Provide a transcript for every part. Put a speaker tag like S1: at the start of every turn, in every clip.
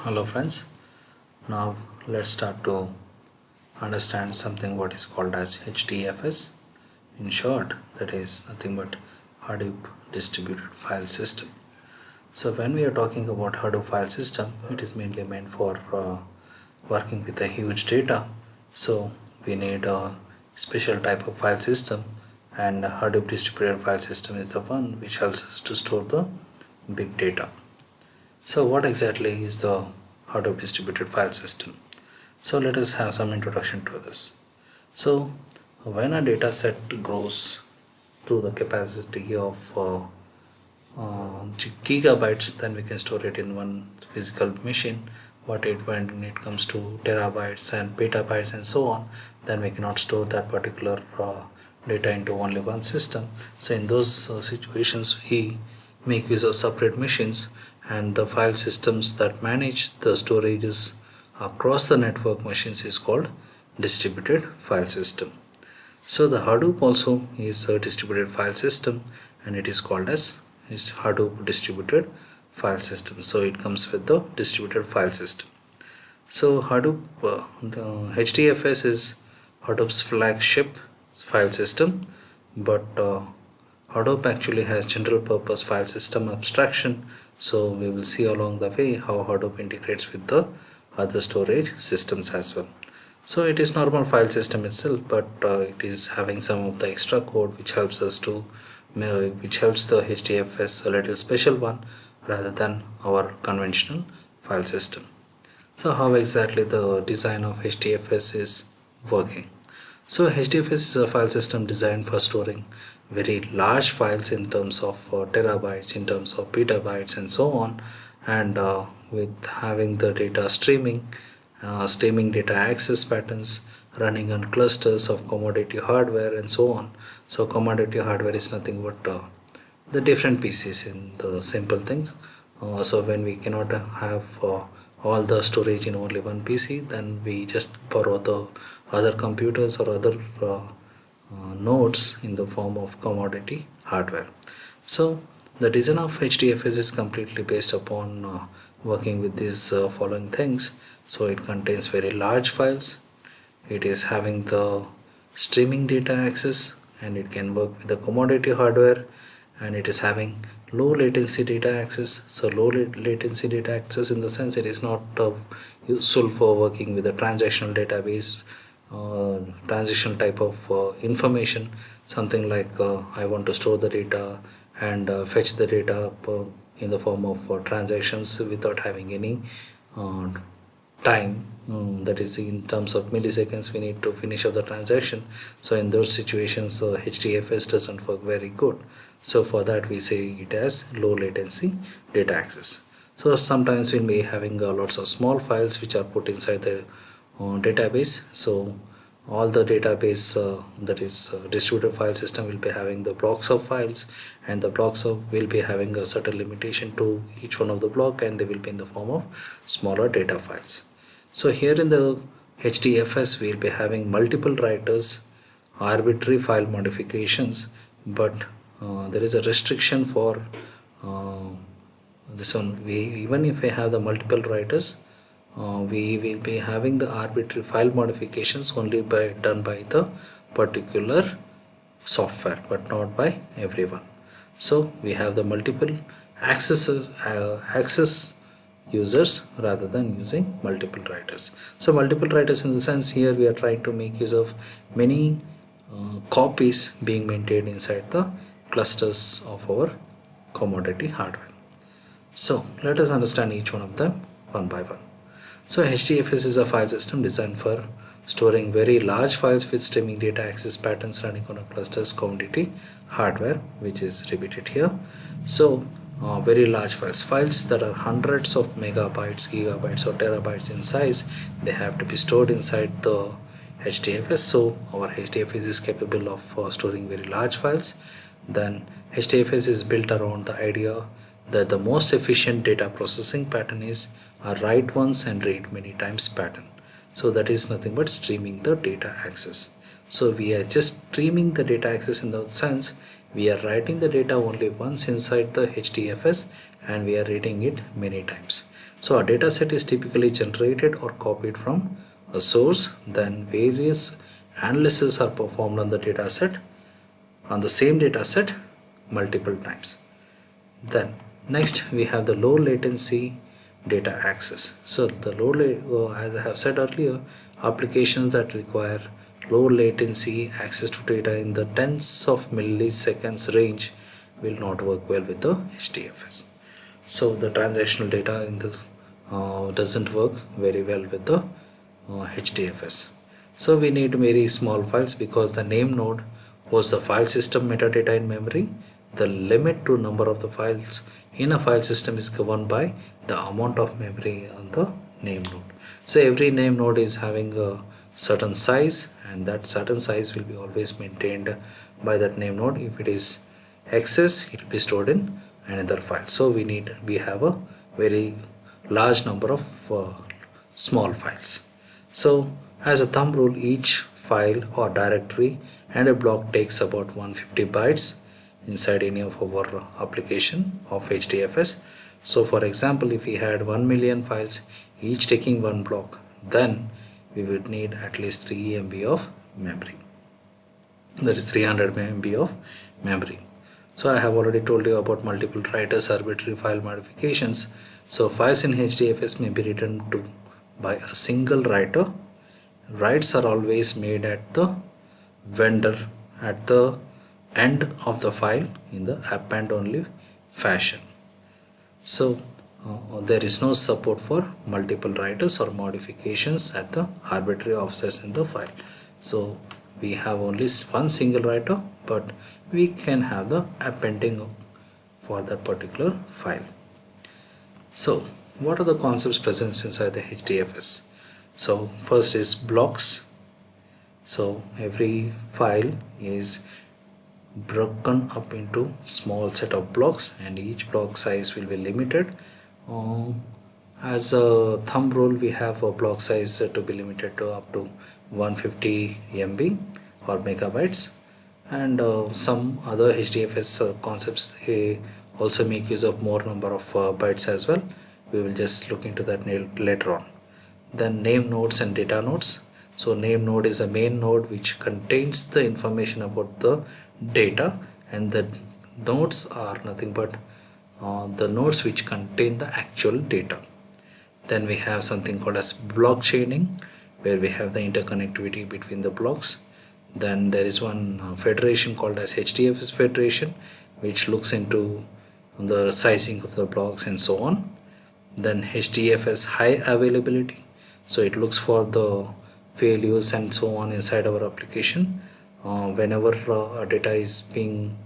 S1: Hello friends, now let's start to understand something what is called as HDFS. In short, that is nothing but Hadoop Distributed File System. So when we are talking about Hadoop file system, it is mainly meant for working with a huge data. So we need a special type of file system, and Hadoop Distributed File System is the one which helps us to store the big data. So what exactly is the Hadoop distributed file system? So let us have some introduction to this. So when a data set grows to the capacity of gigabytes, then we can store it in one physical machine. But when it comes to terabytes and petabytes and so on, then we cannot store that particular data into only one system. So in those situations, we make use of separate machines, and the file systems that manage the storages across the network machines is called distributed file system. So the Hadoop also is a distributed file system, and it is called as Hadoop distributed file system. So it comes with the distributed file system. So Hadoop, the HDFS is Hadoop's flagship file system, but Hadoop actually has general purpose file system abstraction. So we will see along the way how Hadoop integrates with the other storage systems as well. So it is normal file system itself, but it is having some of the extra code which helps us to which helps the HDFS a little special one rather than our conventional file system. So how exactly the design of HDFS is working? So HDFS is a file system designed for storing very large files in terms of terabytes, in terms of petabytes and so on, and with having the data streaming data access patterns running on clusters of commodity hardware and so on. So commodity hardware is nothing but the different PCs in the simple things. So when we cannot have all the storage in only one PC, then we just borrow the other computers or other nodes in the form of commodity hardware. So the design of HDFS is completely based upon working with these following things. So it contains very large files, it is having the streaming data access, and it can work with the commodity hardware, and it is having low latency data access. So low latency data access in the sense it is not useful for working with a transactional database, transitional type of information, something like I want to store the data and fetch the data up, in the form of transactions without having any uh, time, that is in terms of milliseconds we need to finish up the transaction. So in those situations HDFS doesn't work very good. So for that we say it as low latency data access. So sometimes we may having lots of small files which are put inside the database. So all the database, that is distributed file system, will be having the blocks of files, and the blocks of will be having a certain limitation to each one of the block, and they will be in the form of smaller data files. So here in the HDFS we will be having multiple writers, arbitrary file modifications, but there is a restriction for uh, this one. We even if we have the multiple writers, we will be having the arbitrary file modifications only done by the particular software, but not by everyone. So we have the multiple access users rather than using multiple writers. So multiple writers in the sense here we are trying to make use of many copies being maintained inside the clusters of our commodity hardware. So let us understand each one of them one by one. So HDFS is a file system designed for storing very large files with streaming data access patterns running on a cluster's commodity hardware, which is repeated here. So very large files that are hundreds of megabytes, gigabytes or terabytes in size, they have to be stored inside the HDFS. So our HDFS is capable of storing very large files. Then HDFS is built around the idea that the most efficient data processing pattern is a write once and read many times pattern. So that is nothing but streaming the data access. So we are just streaming the data access in the sense we are writing the data only once inside the HDFS, and we are reading it many times. So a data set is typically generated or copied from a source, then various analyses are performed on the data set, on the same data set, multiple times. Then next we have the low latency data access. So the as I have said earlier, applications that require low latency access to data in the tens of milliseconds range will not work well with the HDFS. So the transactional data in the doesn't work very well with the HDFS. So we need very small files because the name node was the file system metadata in memory. The limit to number of the files in a file system is governed by the amount of memory on the name node. So every name node is having a certain size, and that certain size will be always maintained by that name node. If it is excess, it will be stored in another file. So we have a very large number of small files. So as a thumb rule, each file or directory and a block takes about 150 bytes inside any of our application of HDFS. So for example, if we had 1 million files each taking one block, then we would need at least 3 MB of memory. That is 300 MB of memory. So I have already told you about multiple writers, arbitrary file modifications. So files in HDFS may be written to by a single writer. Writes are always made at the vendor at the end of the file in the append only fashion. So there is no support for multiple writers or modifications at the arbitrary offsets in the file. So we have only one single writer, but we can have the appending for that particular file. So what are the concepts present inside the HDFS? So first is blocks. So every file is broken up into small set of blocks, and each block size will be limited. As a thumb rule, we have a block size to be limited to up to 150 MB or megabytes, and some other HDFS concepts also make use of more number of bytes as well. We will just look into that later on. Then name nodes and data nodes. So name node is a main node which contains the information about the data, and the nodes are nothing but the nodes which contain the actual data. Then we have something called as block chaining, where we have the interconnectivity between the blocks. Then there is one federation called as HDFS federation, which looks into the sizing of the blocks and so on. Then HDFS high availability, so it looks for the failures and so on inside our application. Whenever data is being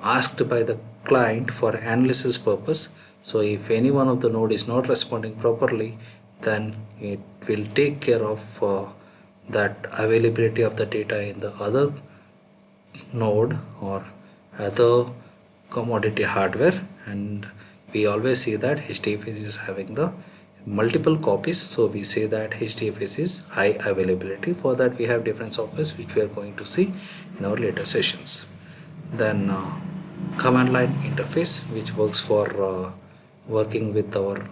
S1: asked by the client for analysis purpose, so if any one of the node is not responding properly, then it will take care of that availability of the data in the other node or other commodity hardware. And we always see that HDFS is having the multiple copies, so we say that HDFS is high availability. For that we have different softwares which we are going to see in our later sessions. Then command line interface, which works for working with our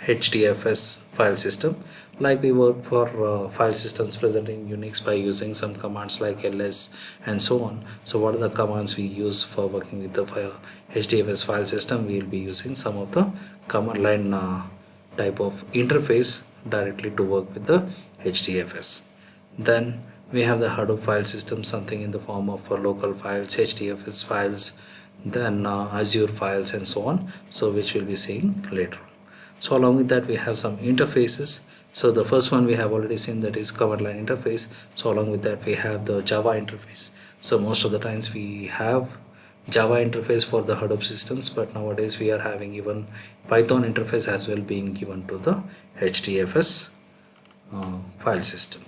S1: HDFS file system, like we work for file systems present in Unix by using some commands like ls and so on. So what are the commands we use for working with the HDFS file system? We will be using some of the command line type of interface directly to work with the HDFS. Then we have the Hadoop file system, something in the form of local files, HDFS files, then Azure files and so on, so which we'll be seeing later. So along with that we have some interfaces. So the first one we have already seen, that is command line interface. So along with that we have the Java interface. So most of the times we have Java interface for the Hadoop systems, but nowadays we are having even Python interface as well being given to the HDFS file system.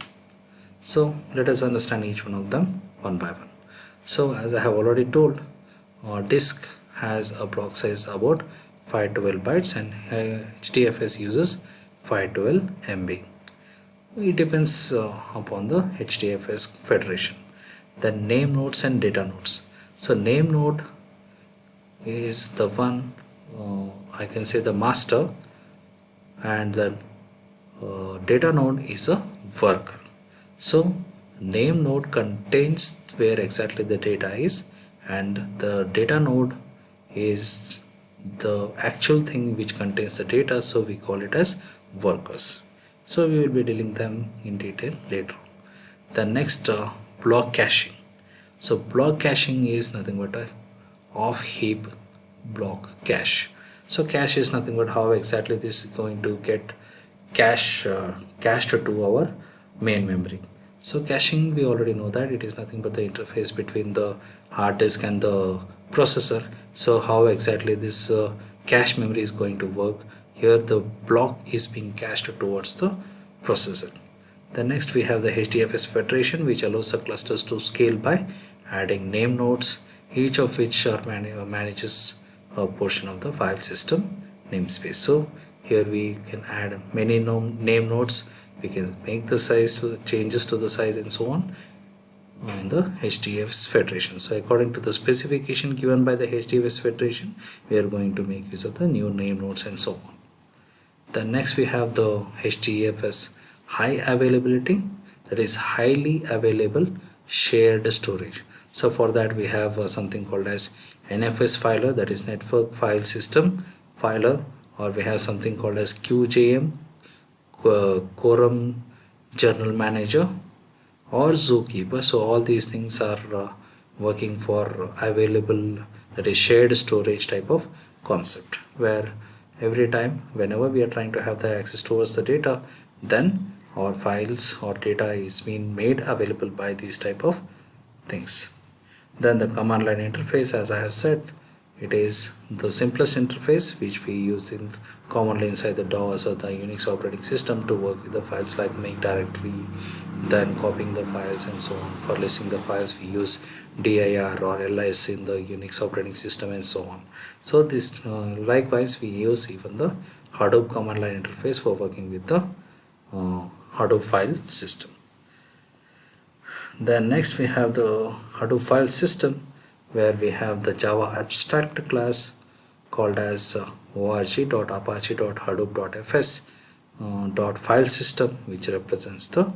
S1: So let us understand each one of them one by one. So as I have already told, disk has a block size about 512 bytes and HDFS uses 512 MB. It depends upon the HDFS federation. Then name nodes and data nodes. So name node is the one I can say the master, and then data node is a worker. So name node contains where exactly the data is, and the data node is the actual thing which contains the data, so we call it as workers. So we will be dealing them in detail later. The next block caching. So block caching is nothing but a off heap block cache. So cache is nothing but how exactly this is going to get cached to our main memory. So caching, we already know that it is nothing but the interface between the hard disk and the processor. So how exactly this cache memory is going to work? Here the block is being cached towards the processor. Then next we have the HDFS federation, which allows the clusters to scale by adding name nodes, each of which manages a portion of the file system namespace. So here we can add many name nodes, we can make the size changes to the size and so on in the HDFS federation. So according to the specification given by the HDFS federation, we are going to make use of the new name nodes and so on. Then next we have the HDFS high availability, that is highly available shared storage. So for that we have something called as NFS filer, that is network file system filer, or we have something called as QJM, Quorum Journal Manager, or Zookeeper. So all these things are working for available, that is shared storage type of concept, where every time whenever we are trying to have the access towards the data, then our files or data is being made available by these type of things. Then the command line interface, as I have said, it is the simplest interface which we use in commonly inside the DOS or the Unix operating system to work with the files like make directory, then copying the files and so on. For listing the files we use dir or ls in the Unix operating system and so on. So this likewise we use even the Hadoop command line interface for working with the Hadoop file system. Then next we have the Hadoop file system, where we have the Java abstract class called as org.apache.hadoop.fs file system, which represents the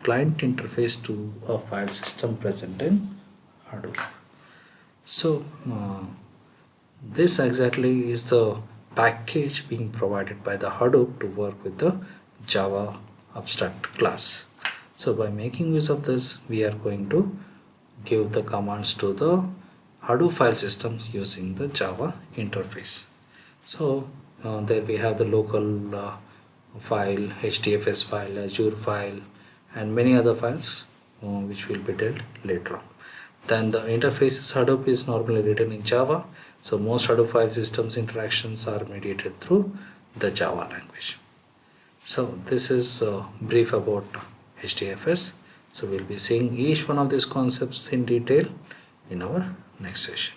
S1: client interface to a file system present in Hadoop. So this exactly is the package being provided by the Hadoop to work with the Java abstract class. So by making use of this, we are going to give the commands to the Hadoop file systems using the Java interface. So there we have the local file, HDFS file, Azure file, and many other files which will be dealt later on. Then the interfaces Hadoop is normally written in Java. So most Hadoop file systems interactions are mediated through the Java language. So this is brief about HDFS. So we'll be seeing each one of these concepts in detail in our next session.